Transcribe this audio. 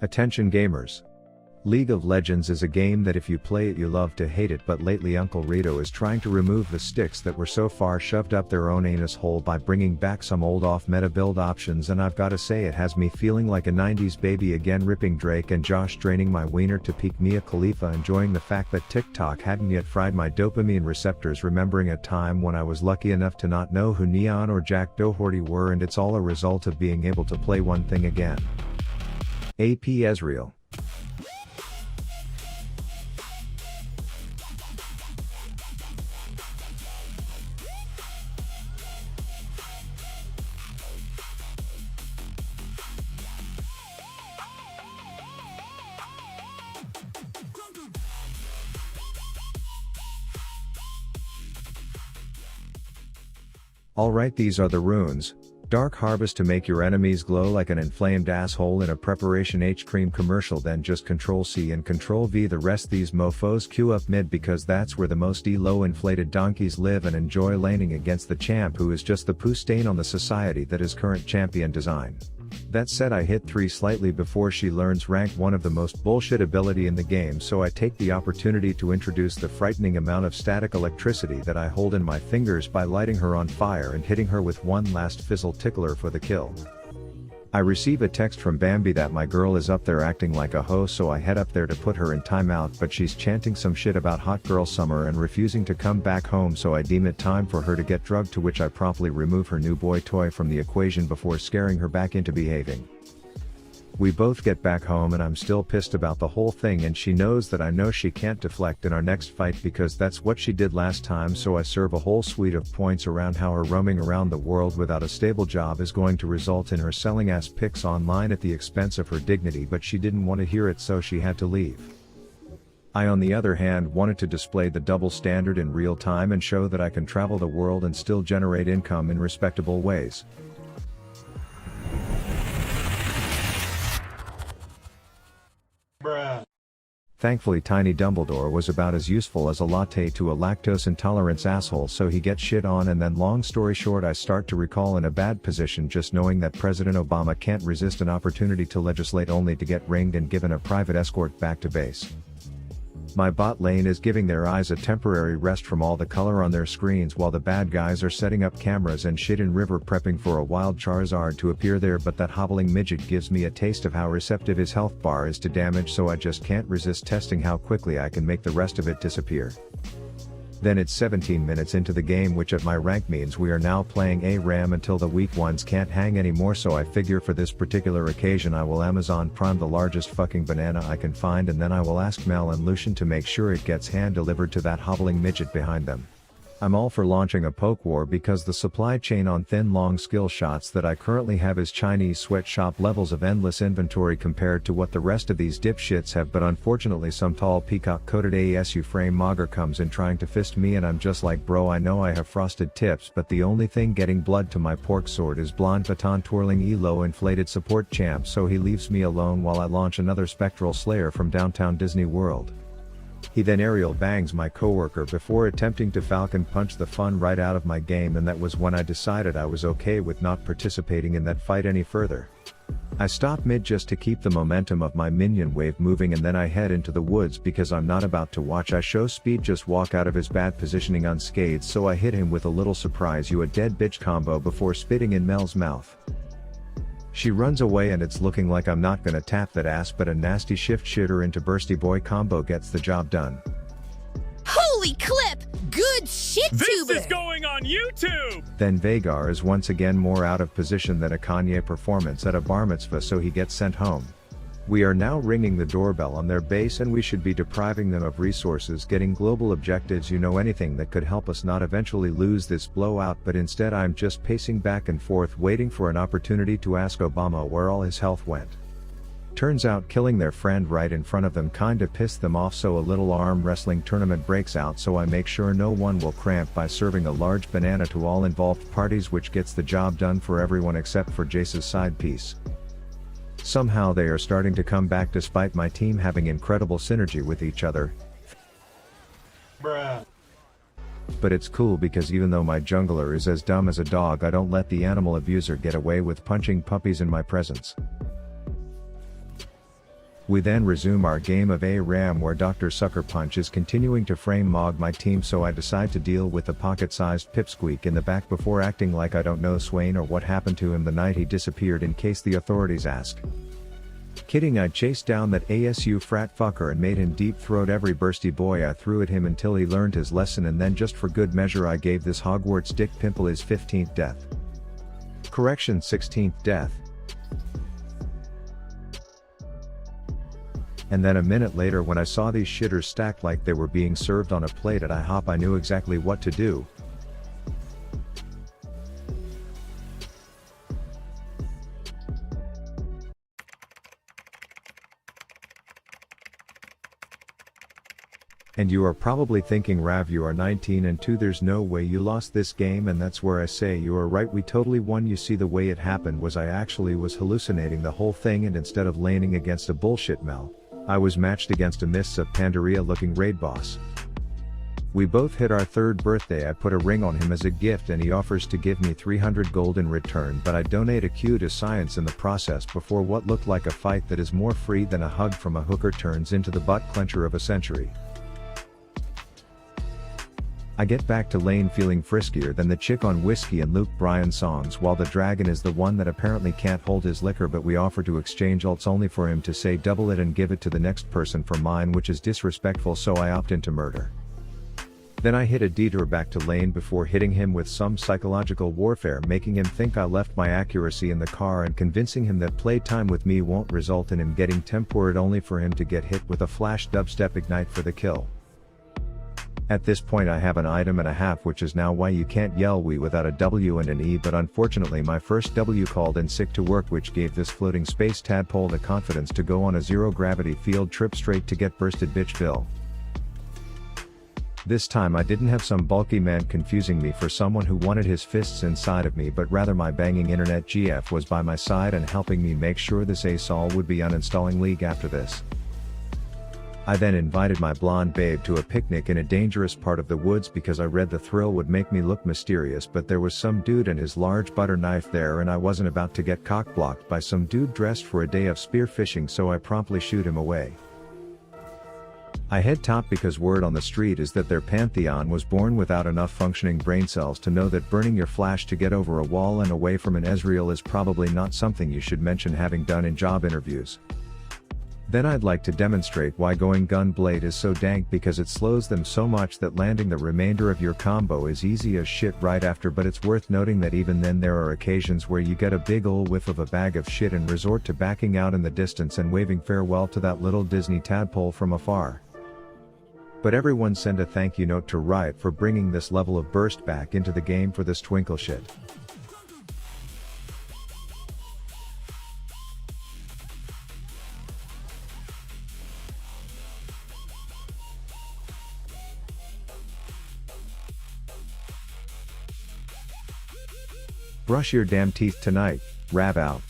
Attention gamers. League of Legends is a game that if you play it you love to hate it, but lately Uncle Rito is trying to remove the sticks that were so far shoved up their own anus hole by bringing back some old off-meta build options, and I've gotta say it has me feeling like a 90s baby again, ripping Drake and Josh, draining my wiener to peak Mia Khalifa, enjoying the fact that TikTok hadn't yet fried my dopamine receptors, remembering a time when I was lucky enough to not know who Neon or Jack Doherty were, and it's all a result of being able to play one thing again. AP Ezreal. Alright, these are the runes. Dark Harvest to make your enemies glow like an inflamed asshole in a Preparation H cream commercial, then just Ctrl C and Ctrl V the rest. These mofos queue up mid because that's where the most low inflated donkeys live and enjoy laning against the champ who is just the poo stain on the society that is current champion design. That said, I hit 3 slightly before she learns rank 1 of the most bullshit ability in the game, so I take the opportunity to introduce the frightening amount of static electricity that I hold in my fingers by lighting her on fire and hitting her with one last fizzle tickler for the kill. I receive a text from Bambi that my girl is up there acting like a hoe, so I head up there to put her in timeout, but she's chanting some shit about hot girl summer and refusing to come back home, so I deem it time for her to get drugged, to which I promptly remove her new boy toy from the equation before scaring her back into behaving. We both get back home and I'm still pissed about the whole thing, and she knows that I know she can't deflect in our next fight because that's what she did last time, so I serve a whole suite of points around how her roaming around the world without a stable job is going to result in her selling ass pics online at the expense of her dignity, but she didn't want to hear it, so she had to leave. I, on the other hand, wanted to display the double standard in real time and show that I can travel the world and still generate income in respectable ways. Thankfully Tiny Dumbledore was about as useful as a latte to a lactose intolerance asshole, so he gets shit on, and then long story short I start to recall in a bad position just knowing that President Obama can't resist an opportunity to legislate only to get ringed and given a private escort back to base. My bot lane is giving their eyes a temporary rest from all the color on their screens while the bad guys are setting up cameras and shit in river prepping for a wild Charizard to appear there, but that hobbling midget gives me a taste of how receptive his health bar is to damage, so I just can't resist testing how quickly I can make the rest of it disappear. Then it's 17 minutes into the game, which at my rank means we are now playing ARAM until the weak ones can't hang anymore, so I figure for this particular occasion I will Amazon Prime the largest fucking banana I can find, and then I will ask Mel and Lucian to make sure it gets hand delivered to that hobbling midget behind them. I'm all for launching a poke war because the supply chain on thin long skill shots that I currently have is Chinese sweatshop levels of endless inventory compared to what the rest of these dipshits have, but unfortunately some tall peacock coated AESU frame mogger comes in trying to fist me, and I'm just like, bro, I know I have frosted tips, but the only thing getting blood to my pork sword is blonde baton twirling elo inflated support champ, so he leaves me alone while I launch another spectral slayer from downtown Disney World. He then aerial bangs my coworker before attempting to falcon punch the fun right out of my game, and that was when I decided I was okay with not participating in that fight any further. I stop mid just to keep the momentum of my minion wave moving, and then I head into the woods because I'm not about to watch I show speed just walk out of his bad positioning unscathed, so I hit him with a little surprise you a dead bitch combo before spitting in Mel's mouth. She runs away and it's looking like I'm not gonna tap that ass, but a nasty shift shitter into bursty boy combo gets the job done. Holy clip! Good shit, This tuber! is going on YouTube! Then Vagar is once again more out of position than a Kanye performance at a bar mitzvah, so he gets sent home. We are now ringing the doorbell on their base and we should be depriving them of resources, getting global objectives, anything that could help us not eventually lose this blowout, but instead I'm just pacing back and forth waiting for an opportunity to ask Obama where all his health went. Turns out killing their friend right in front of them kinda pissed them off, so a little arm wrestling tournament breaks out, so I make sure no one will cramp by serving a large banana to all involved parties, which gets the job done for everyone except for Jace's side piece. Somehow they are starting to come back despite my team having incredible synergy with each other. Bruh. But it's cool because even though my jungler is as dumb as a dog, I don't let the animal abuser get away with punching puppies in my presence. We then resume our game of ARAM where Dr. Sucker Punch is continuing to frame Mog my team, so I decide to deal with the pocket-sized pipsqueak in the back before acting like I don't know Swain or what happened to him the night he disappeared in case the authorities ask. Kidding, I chased down that ASU frat fucker and made him deep throat every bursty boy I threw at him until he learned his lesson, and then just for good measure I gave this Hogwarts dick pimple his 15th death. Correction, 16th death. And then a minute later when I saw these shitters stacked like they were being served on a plate at IHOP, I knew exactly what to do. And you are probably thinking, Rav, you are 19 and 2, there's no way you lost this game, and that's where I say you are right, we totally won. You see, the way it happened was I actually was hallucinating the whole thing, and instead of laning against a bullshit Mel, I was matched against a Mists of Pandaria looking raid boss. We both hit our 3rd birthday. I put a ring on him as a gift and he offers to give me 300 gold in return, but I donate a Q to science in the process before what looked like a fight that is more free than a hug from a hooker turns into the butt clencher of a century. I get back to lane feeling friskier than the chick on Whiskey and Luke Bryan songs, while the dragon is the one that apparently can't hold his liquor, but we offer to exchange ults only for him to say double it and give it to the next person for mine, which is disrespectful, so I opt into murder. Then I hit a detour back to lane before hitting him with some psychological warfare, making him think I left my accuracy in the car and convincing him that playtime with me won't result in him getting tempored, only for him to get hit with a flash dubstep ignite for the kill. At this point I have an item and a half, which is now why you can't yell we without a W and an E, but unfortunately my first W called in sick to work, which gave this floating space tadpole the confidence to go on a zero gravity field trip straight to get bursted bitchville. This time I didn't have some bulky man confusing me for someone who wanted his fists inside of me, but rather my banging internet GF was by my side and helping me make sure this asol would be uninstalling League after this. I then invited my blonde babe to a picnic in a dangerous part of the woods because I read the thrill would make me look mysterious, but there was some dude and his large butter knife there, and I wasn't about to get cock-blocked by some dude dressed for a day of spearfishing, so I promptly shoot him away. I head top because word on the street is that their pantheon was born without enough functioning brain cells to know that burning your flash to get over a wall and away from an Ezreal is probably not something you should mention, having done in job interviews. Then I'd like to demonstrate why going Gunblade is so dank, because it slows them so much that landing the remainder of your combo is easy as shit right after, but it's worth noting that even then there are occasions where you get a big ol' whiff of a bag of shit and resort to backing out in the distance and waving farewell to that little Disney tadpole from afar. But everyone send a thank you note to Riot for bringing this level of burst back into the game for this twinkle shit. Brush your damn teeth tonight, Rav out.